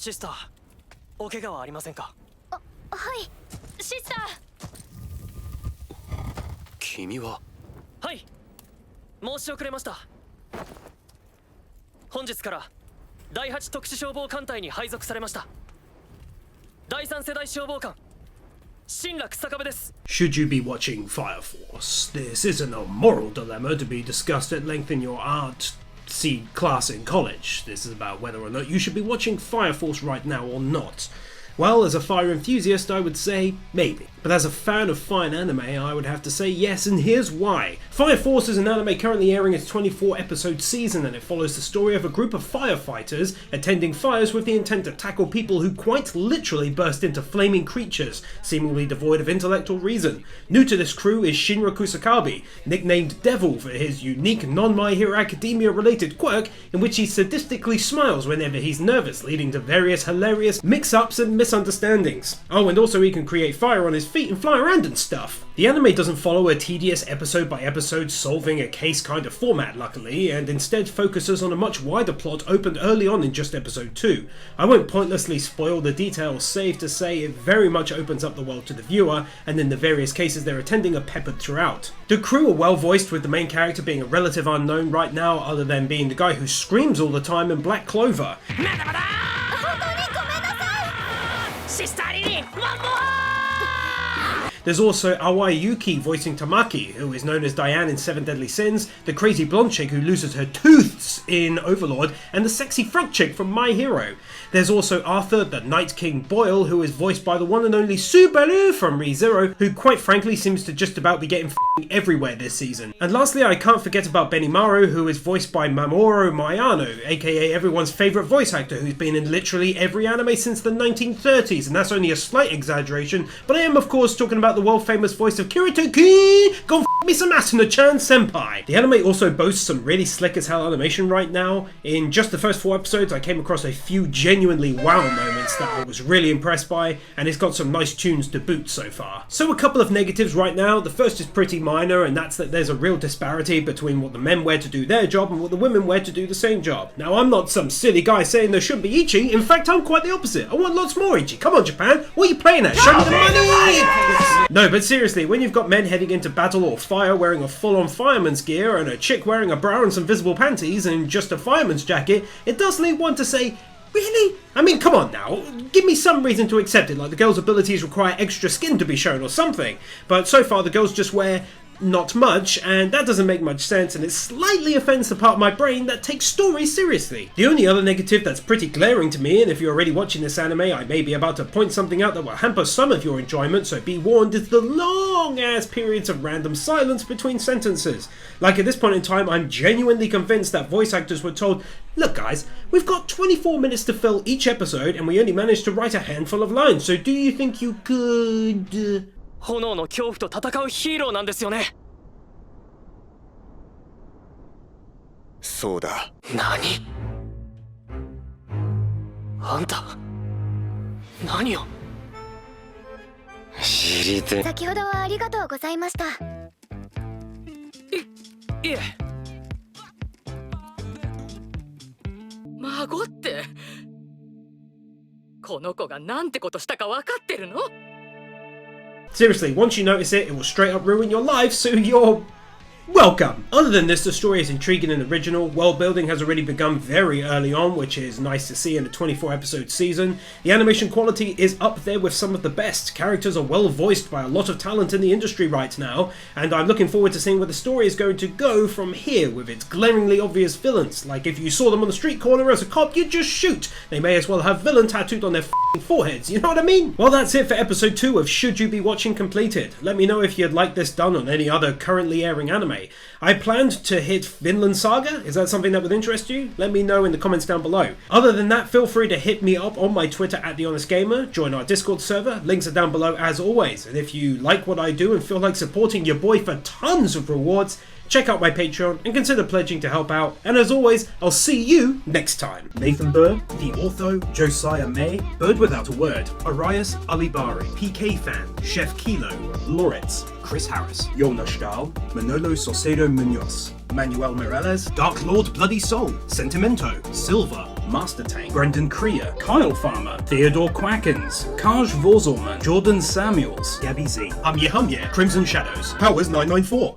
シスター、お怪我はありませんか？はい、シスター。君は？はい、申し遅れました。本日から第8特殊消防艦隊に配属されました第3世代消防官新楽坂部です。 Should you be watching Fire Force? This isn't a moral dilemma to be discussed at length in your art seed class in college. This is about whether or not you should be watching Fire Force right now or not. Well, as a fire enthusiast, I would say maybe. But as a fan of fine anime, I would have to say yes, and here's why. Fire Force is an anime currently airing its 24-episode season, and it follows the story of a group of firefighters attending fires with the intent to tackle people who quite literally burst into flaming creatures, seemingly devoid of intellect or reason. New to this crew is Shinra Kusakabe, nicknamed Devil for his unique non-My Hero Academia-related quirk in which he sadistically smiles whenever he's nervous, leading to various hilarious mix-ups and misunderstandings. Oh, and also he can create fire on his feet and fly around and stuff. The anime doesn't follow a tedious episode-by-episode solving a case kind of format, luckily, and instead focuses on a much wider plot opened early on in just episode 2. I won't pointlessly spoil the details, save to say it very much opens up the world to the viewer, and then the various cases they're attending are peppered throughout. The crew are well voiced, with the main character being a relative unknown right now, other than being the guy who screams all the time in Black Clover. There's also Aoi Yuki voicing Tamaki, who is known as Diane in Seven Deadly Sins, the crazy blonde chick who loses her tooths in Overlord, and the sexy frog chick from My Hero. There's also Arthur, the Night King Boyle, who is voiced by the one and only Subaru from ReZero, who quite frankly seems to just about be getting everywhere this season. And lastly, I can't forget about Benimaru, who is voiced by Mamoru Mayano, aka everyone's favourite voice actor who's been in literally every anime since the 1930s, and that's only a slight exaggeration, but I am of course talking about the world famous voice of Kirito-ki! Go f*** me some Asuna-chan senpai! The anime also boasts some really slick as hell animation right now. In just the first 4 episodes I came across a few genuinely wow moments that I was really impressed by, and it's got some nice tunes to boot so far. So a couple of negatives right now. The first is pretty minor, and that's that there's a real disparity between what the men wear to do their job and what the women wear to do the same job. Now I'm not some silly guy saying there shouldn't be Ichi, in fact I'm quite the opposite. I want lots more Ichi. Come on Japan, what are you playing at? Show me the money! No, but seriously, when you've got men heading into battle or fire wearing a full-on fireman's gear and a chick wearing a bra and some visible panties and just a fireman's jacket, it does lead one to say, really? I mean, come on now, give me some reason to accept it, like the girl's abilities require extra skin to be shown or something. But so far the girls just wear not much, and that doesn't make much sense, and it slightly offends the part of my brain that takes stories seriously. The only other negative that's pretty glaring to me, and if you're already watching this anime I may be about to point something out that will hamper some of your enjoyment, so be warned, is the long ass periods of random silence between sentences. Like at this point in time I'm genuinely convinced that voice actors were told, look guys, we've got 24 minutes to fill each episode and we only managed to write a handful of lines, so do you think you could... 炎の恐怖と戦うヒーローなんですよね。そうだ。何？あんた何を？知りて。先ほどはありがとうございました。いえ。孫って、この子がなんてことしたか分かってるの？ Seriously, once you notice it, it will straight up ruin your life, so you're welcome! Other than this, the story is intriguing and original. World building has already begun very early on, which is nice to see in a 24-episode season. The animation quality is up there with some of the best. Characters are well voiced by a lot of talent in the industry right now, and I'm looking forward to seeing where the story is going to go from here with its glaringly obvious villains. Like if you saw them on the street corner as a cop, you'd just shoot. They may as well have villain tattooed on their foreheads, you know what I mean? Well, that's it for episode 2 of Should You Be Watching completed. Let me know if you'd like this done on any other currently airing anime. I planned to hit Vinland Saga. Is that something that would interest you? Let me know in the comments down below. Other than that, feel free to hit me up on my Twitter @TheHonestGamer, join our Discord server, links are down below as always, and if you like what I do and feel like supporting your boy for tons of rewards, check out my Patreon and consider pledging to help out, and as always, I'll see you next time. Nathan Bird, The Ortho, Josiah May, Bird Without a Word, Arias Alibari, PK Fan, Chef Kilo, Loritz, Chris Harris, Jonas Stahl, Manolo Saucedo Munoz, Manuel Mireles, Dark Lord Bloody Soul, Sentimento, Silva, Master Tank, Brendan Creer, Kyle Farmer, Theodore Quackens, Kaj Vorzelman, Jordan Samuels, Gabby Z. Humye, Crimson Shadows, Powers 994.